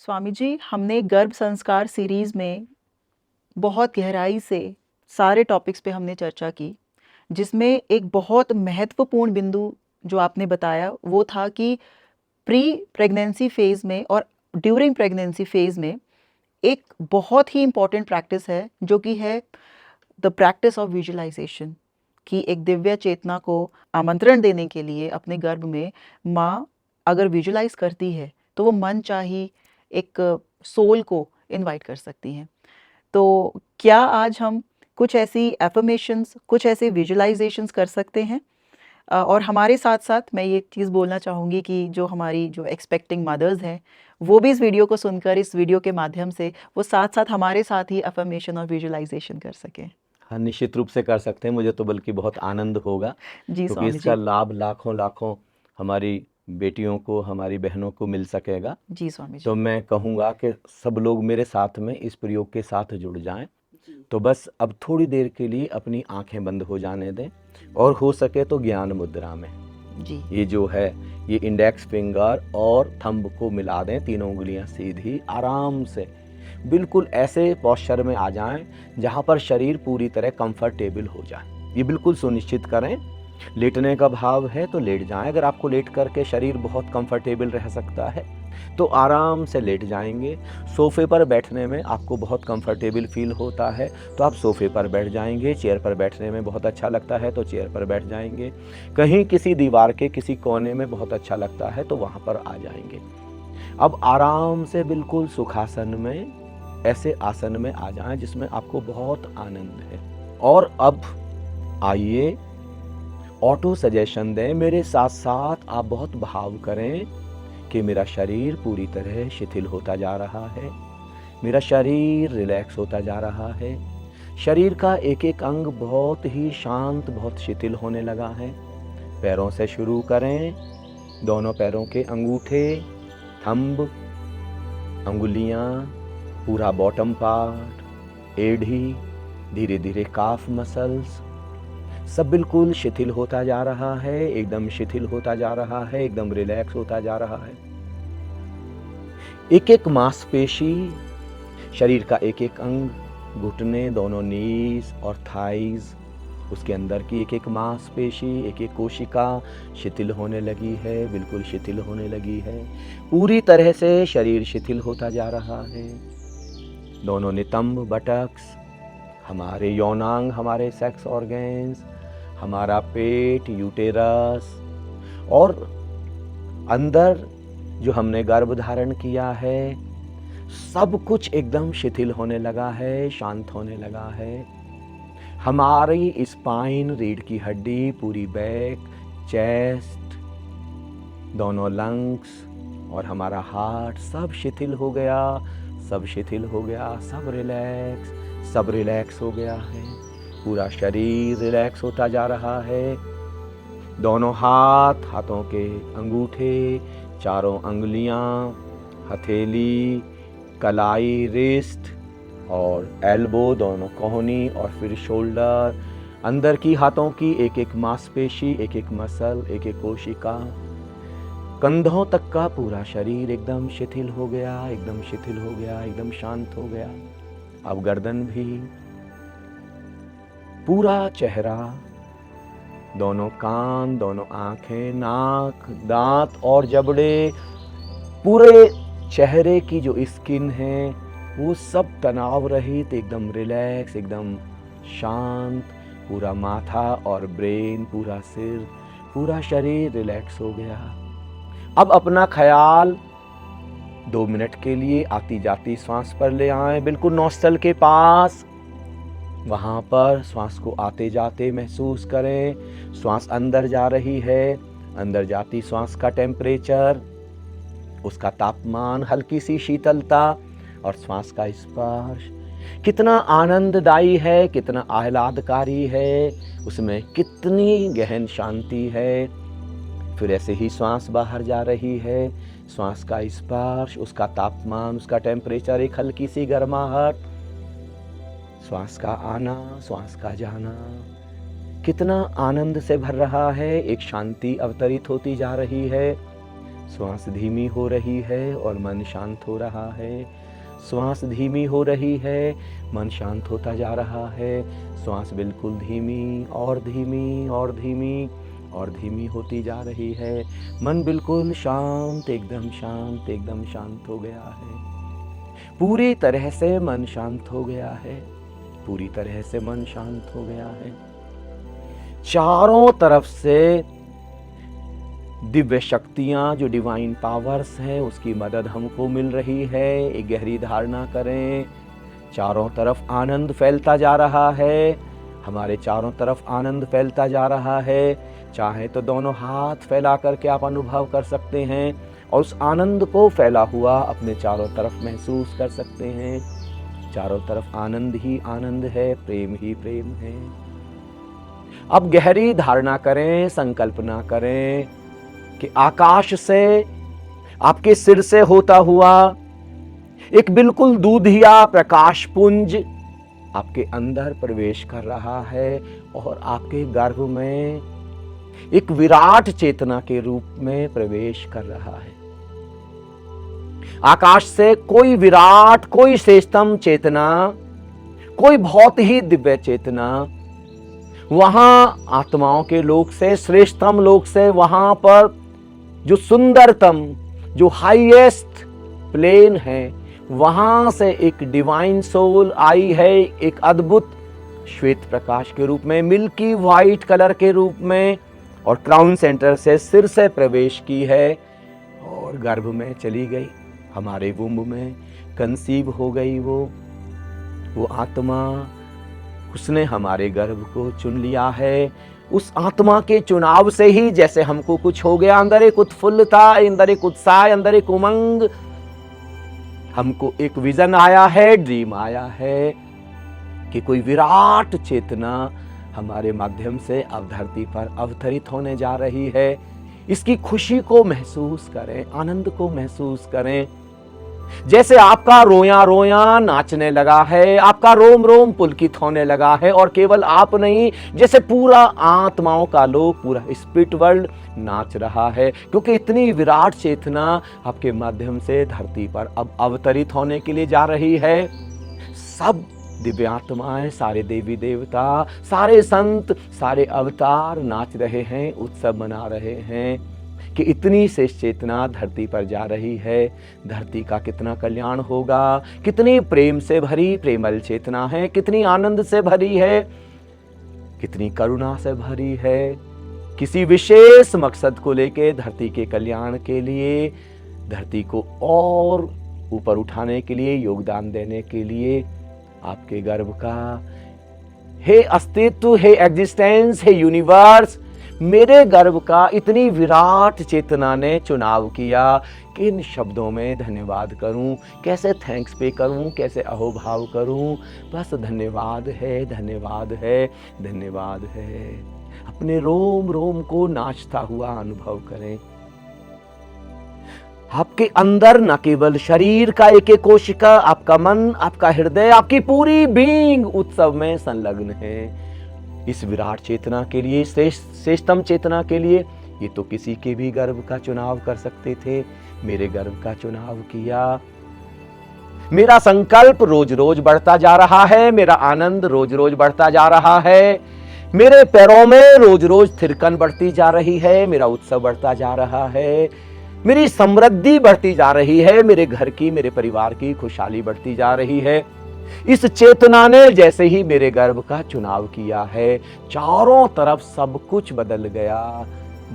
स्वामी जी, हमने गर्भ संस्कार सीरीज़ में बहुत गहराई से सारे टॉपिक्स पे हमने चर्चा की, जिसमें एक बहुत महत्वपूर्ण बिंदु जो आपने बताया वो था कि प्री प्रेगनेंसी फेज़ में और ड्यूरिंग प्रेगनेंसी फेज़ में एक बहुत ही इम्पॉर्टेंट प्रैक्टिस है जो कि है द प्रैक्टिस ऑफ विजुअलाइजेशन, कि एक दिव्य चेतना को आमंत्रण देने के लिए अपने गर्भ में माँ अगर विजुअलाइज करती है तो वो मन चाही एक सोल को इनवाइट कर सकती हैं। तो क्या आज हम कुछ ऐसी एफर्मेशंस, कुछ ऐसे विजुअलाइजेशंस कर सकते हैं? और हमारे साथ साथ मैं ये चीज़ बोलना चाहूँगी कि जो हमारी जो एक्सपेक्टिंग मदर्स हैं वो भी इस वीडियो को सुनकर, इस वीडियो के माध्यम से वो साथ साथ हमारे साथ ही अफर्मेशन और विजुअलाइजेशन कर सकें। हाँ, निश्चित रूप से कर सकते हैं। मुझे तो बल्कि बहुत आनंद होगा जी क्योंकि स्वामी इसका जी। लाभ लाखों लाखों हमारी बेटियों को, हमारी बहनों को मिल सकेगा। जी स्वामी जी। तो मैं कहूँगा कि सब लोग मेरे साथ में इस प्रयोग के साथ जुड़ जाएं। तो बस अब थोड़ी देर के लिए अपनी आंखें बंद हो जाने दें और हो सके तो ज्ञान मुद्रा में जी ये जो है ये इंडेक्स फिंगर और थंब को मिला दें, तीनों उंगलियां सीधी आराम से बिल्कुल ऐसे पॉस्चर में आ जाएं जहां पर शरीर पूरी तरह कंफर्टेबल हो जाए। ये बिल्कुल सुनिश्चित करें। लेटने का भाव है तो लेट जाएं। अगर आपको लेट करके शरीर बहुत कंफर्टेबल रह सकता है तो आराम से लेट जाएंगे। सोफे पर बैठने में आपको बहुत कंफर्टेबल फील होता है तो आप सोफे पर बैठ जाएंगे। चेयर पर बैठने में बहुत अच्छा लगता है तो चेयर पर बैठ जाएंगे। कहीं किसी दीवार के किसी कोने में बहुत अच्छा लगता है तो वहाँ पर आ जाएंगे। अब आराम से बिल्कुल सुखासन में, ऐसे आसन में आ जाएं जिसमें आपको बहुत आनंद है। और अब आइए ऑटो सजेशन दें, मेरे साथ साथ आप बहुत भाव करें कि मेरा शरीर पूरी तरह शिथिल होता जा रहा है, मेरा शरीर रिलैक्स होता जा रहा है। शरीर का एक एक अंग बहुत ही शांत, बहुत शिथिल होने लगा है। पैरों से शुरू करें। दोनों पैरों के अंगूठे, थंब, अंगुलियां, पूरा बॉटम पार्ट, एड़ी, धीरे धीरे काफ मसल्स, सब बिल्कुल शिथिल होता जा रहा है, एकदम शिथिल होता जा रहा है, एकदम रिलैक्स होता जा रहा है। एक एक मांसपेशी, शरीर का एक एक अंग, घुटने, दोनों नीज और थाइज, उसके अंदर की एक एक मांसपेशी, एक एक कोशिका शिथिल होने लगी है, बिल्कुल शिथिल होने लगी है। पूरी तरह से शरीर शिथिल होता जा रहा है। दोनों नितंब, बटक्स, हमारे यौनांग, हमारे सेक्स ऑर्गन्स, हमारा पेट, यूटेरस और अंदर जो हमने गर्भ धारण किया है, सब कुछ एकदम शिथिल होने लगा है, शांत होने लगा है। हमारी स्पाइन, रीढ़ की हड्डी, पूरी बैक, चेस्ट, दोनों लंग्स और हमारा हार्ट सब शिथिल हो गया, सब शिथिल हो गया, सब रिलैक्स हो गया है। पूरा शरीर रिलैक्स होता जा रहा है। दोनों हाथ, हाथों के अंगूठे, चारों अंगुलियां, हथेली, कलाई, रिस्ट और एल्बो, दोनों कोहनी और फिर शोल्डर, अंदर की हाथों की एक एक मांसपेशी, एक एक मसल, एक एक कोशिका, कंधों तक का पूरा शरीर एकदम शिथिल हो गया, एकदम शिथिल हो गया, एकदम शांत हो गया। अब गर्दन भी, पूरा चेहरा, दोनों कान, दोनों आंखें, नाक, दांत और जबड़े, पूरे चेहरे की जो स्किन है वो सब तनाव रहित, एकदम रिलैक्स, एकदम शांत। पूरा माथा और ब्रेन, पूरा सिर, पूरा शरीर रिलैक्स हो गया। अब अपना ख्याल 2 मिनट के लिए आती जाती श्वास पर ले आएं, बिल्कुल नोस्टल के पास। वहाँ पर श्वास को आते जाते महसूस करें। श्वास अंदर जा रही है, अंदर जाती श्वास का टेम्परेचर, उसका तापमान, हल्की सी शीतलता और श्वास का स्पर्श कितना आनंददायी है, कितना आह्लादकारी है, उसमें कितनी गहन शांति है। फिर ऐसे ही श्वास बाहर जा रही है, श्वास का स्पर्श, उसका तापमान, उसका टेम्परेचर, एक हल्की सी गर्माहट, श्वास का आना, श्वास का जाना कितना आनंद से भर रहा है। एक शांति अवतरित होती जा रही है। श्वास धीमी हो रही है और मन शांत हो रहा है। श्वास धीमी हो रही है, मन शांत होता जा रहा है। श्वास बिल्कुल धीमी और धीमी और धीमी और धीमी होती जा रही है। मन बिल्कुल शांत, एकदम शांत हो गया है। पूरी तरह से मन शांत हो गया है। पूरी तरह से मन शांत हो गया है। चारों तरफ से दिव्य शक्तियां, जो डिवाइन पावर्स हैं, उसकी मदद हमको मिल रही है। एक गहरी धारणा करें। चारों तरफ आनंद फैलता जा रहा है। हमारे चारों तरफ आनंद फैलता जा रहा है। चाहे तो दोनों हाथ फैला करके आप अनुभव कर सकते हैं और उस आनंद को फैला हुआ अपने चारों तरफ महसूस कर सकते हैं। चारों तरफ आनंद ही आनंद है, प्रेम ही प्रेम है। अब गहरी धारणा करें, संकल्पना करें कि आकाश से, आपके सिर से होता हुआ एक बिल्कुल दूधिया प्रकाश पुंज आपके अंदर प्रवेश कर रहा है और आपके गर्भ में एक विराट चेतना के रूप में प्रवेश कर रहा है। आकाश से कोई विराट, कोई श्रेष्ठतम चेतना, कोई बहुत ही दिव्य चेतना वहां आत्माओं के लोक से, श्रेष्ठतम लोक से, वहां पर जो सुंदरतम, जो हाईएस्ट प्लेन है, वहां से एक डिवाइन सोल आई है, एक अद्भुत श्वेत प्रकाश के रूप में, मिल्की व्हाइट कलर के रूप में, और क्राउन सेंटर से, सिर से प्रवेश की है और गर्भ में चली गई। हमारे वुम्ब में कंसीव हो गई वो आत्मा। उसने हमारे गर्भ को चुन लिया है। उस आत्मा के चुनाव से ही जैसे हमको कुछ हो गया, अंदर एक उत्फुल्लता, अंदर एक उत्साह, अंदर एक उमंग, हमको एक विजन आया है, ड्रीम आया है कि कोई विराट चेतना हमारे माध्यम से अब धरती पर अवतरित होने जा रही है। इसकी खुशी को महसूस करें, आनंद को महसूस करें। जैसे आपका रोया रोया नाचने लगा है, आपका रोम रोम पुलकित होने लगा है, और केवल आप नहीं, जैसे पूरा आत्माओं का लोक, पूरा स्पिरिट वर्ल्ड नाच रहा है, क्योंकि इतनी विराट चेतना आपके माध्यम से धरती पर अब अवतरित होने के लिए जा रही है। सब दिव्य आत्माएं, सारे देवी देवता, सारे संत, सारे अवतार नाच रहे हैं, उत्सव मना रहे हैं कि इतनी श्रेष्ठ चेतना धरती पर जा रही है। धरती का कितना कल्याण होगा, कितनी प्रेम से भरी प्रेमल चेतना है, कितनी आनंद से भरी है, कितनी करुणा से भरी है। किसी विशेष मकसद को लेके, धरती के कल्याण के लिए, धरती को और ऊपर उठाने के लिए, योगदान देने के लिए आपके गर्भ का, हे अस्तित्व, हे एग्जिस्टेंस, हे यूनिवर्स, मेरे गर्भ का इतनी विराट चेतना ने चुनाव किया कि इन शब्दों में धन्यवाद करूं, कैसे थैंक्स पे करूं, कैसे अहोभाव करूं। बस धन्यवाद है, धन्यवाद है, धन्यवाद है। अपने रोम रोम को नाचता हुआ अनुभव करें। आपके अंदर न केवल शरीर का एक एक कोशिका, आपका मन, आपका हृदय, आपकी पूरी बीइंग उत्सव में संलग्न है। इस विराट चेतना के लिए, श्रेष्ठतम चेतना के लिए, ये तो किसी के भी गर्भ का चुनाव कर सकते थे, मेरे गर्भ का चुनाव किया। मेरा संकल्प रोज रोज बढ़ता जा रहा है, मेरा आनंद रोज रोज बढ़ता जा रहा है, मेरे पैरों में रोज रोज थिरकन बढ़ती जा रही है, मेरा उत्सव बढ़ता जा रहा है, मेरी समृद्धि बढ़ती जा रही है, मेरे घर की, मेरे परिवार की खुशहाली बढ़ती जा रही है। इस चेतना ने जैसे ही मेरे गर्भ का चुनाव किया है, चारों तरफ सब कुछ बदल गया।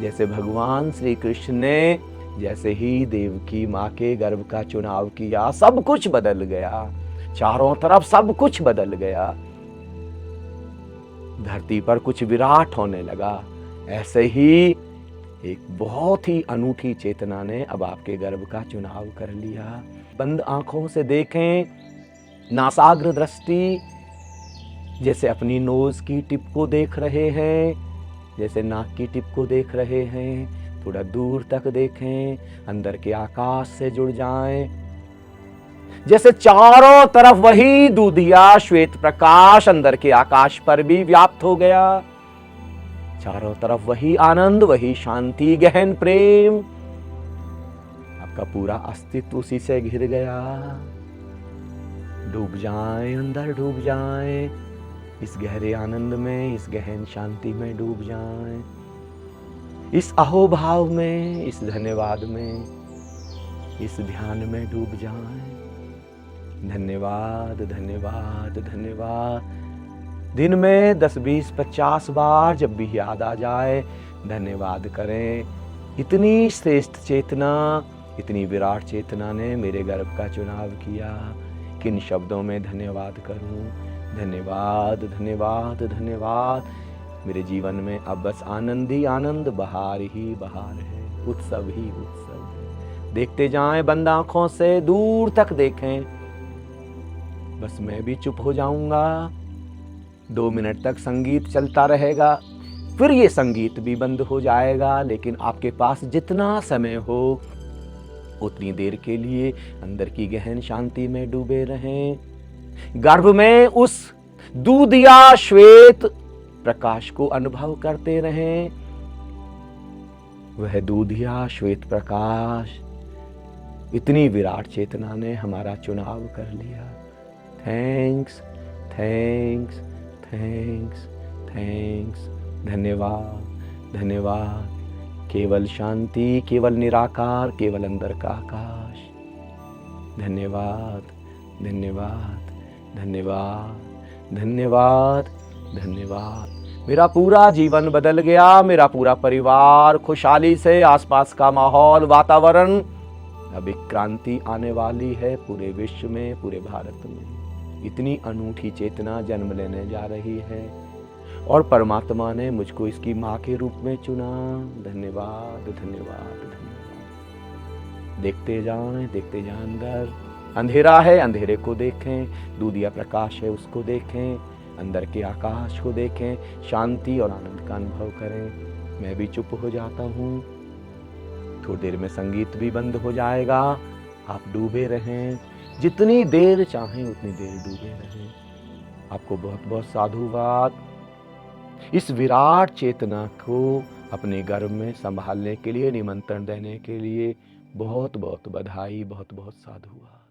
जैसे भगवान श्री कृष्ण ने जैसे ही देवकी माँ के गर्भ का चुनाव किया, सब कुछ बदल गया, चारों तरफ सब कुछ बदल गया। धरती पर कुछ विराट होने लगा। ऐसे ही एक बहुत ही अनूठी चेतना ने अब आपके गर्भ का चुनाव कर लिया। बंद आंखों से देखें, नासाग्र दृष्टि, जैसे अपनी नोज की टिप को देख रहे हैं, जैसे नाक की टिप को देख रहे हैं, थोड़ा दूर तक देखें, अंदर के आकाश से जुड़ जाएं। जैसे चारों तरफ वही दूधिया श्वेत प्रकाश अंदर के आकाश पर भी व्याप्त हो गया। चारों तरफ वही आनंद, वही शांति, गहन प्रेम, आपका पूरा अस्तित्व उसी से घिर गया। डूब जाएं, अंदर डूब जाएं, इस गहरे आनंद में, इस गहन शांति में डूब जाएं, इस अहोभाव में, इस धन्यवाद में, इस ध्यान में डूब जाएं। धन्यवाद, धन्यवाद, धन्यवाद। दिन में 10, 20, 50 बार जब भी याद आ जाए धन्यवाद करें। इतनी श्रेष्ठ चेतना, इतनी विराट चेतना ने मेरे गर्भ का चुनाव किया। किन शब्दों में धन्यवाद करूं? धन्यवाद, धन्यवाद, धन्यवाद। मेरे जीवन में अब बस आनंद ही आनंद, बहार ही बहार है, उत्सव ही उत्सव है। देखते जाएं बंद आंखों से, दूर तक देखें। बस मैं भी चुप हो जाऊंगा। 2 मिनट तक संगीत चलता रहेगा, फिर ये संगीत भी बंद हो जाएगा। लेकिन आपके पास जितना समय हो उतनी देर के लिए अंदर की गहन शांति में डूबे रहें। गर्भ में उस दूधिया श्वेत प्रकाश को अनुभव करते रहें। वह दूधिया श्वेत प्रकाश, इतनी विराट चेतना ने हमारा चुनाव कर लिया। Thanks, thanks, thanks, thanks. धन्यवाद, धन्यवाद। केवल शांति, केवल निराकार, केवल अंदर का आकाश। धन्यवाद, धन्यवाद, धन्यवाद, धन्यवाद, धन्यवाद। मेरा पूरा जीवन बदल गया, मेरा पूरा परिवार, खुशहाली से आसपास का माहौल, वातावरण। अब एक क्रांति आने वाली है पूरे विश्व में, पूरे भारत में। इतनी अनूठी चेतना जन्म लेने जा रही है और परमात्मा ने मुझको इसकी माँ के रूप में चुना। धन्यवाद, धन्यवाद, धन्यवाद। देखते जाएं अंदर। अंधेरा है, अंधेरे को देखें। दूधिया प्रकाश है, उसको देखें। अंदर के आकाश को देखें। शांति और आनंद का अनुभव करें। मैं भी चुप हो जाता हूँ। थोड़ी देर में संगीत भी बंद हो जाएगा। आप डूबे रहें, जितनी देर चाहें उतनी देर डूबे रहें। आपको बहुत बहुत साधुवाद। इस विराट चेतना को अपने गर्भ में संभालने के लिए, निमंत्रण देने के लिए बहुत बहुत बधाई, बहुत बहुत साधुवाद।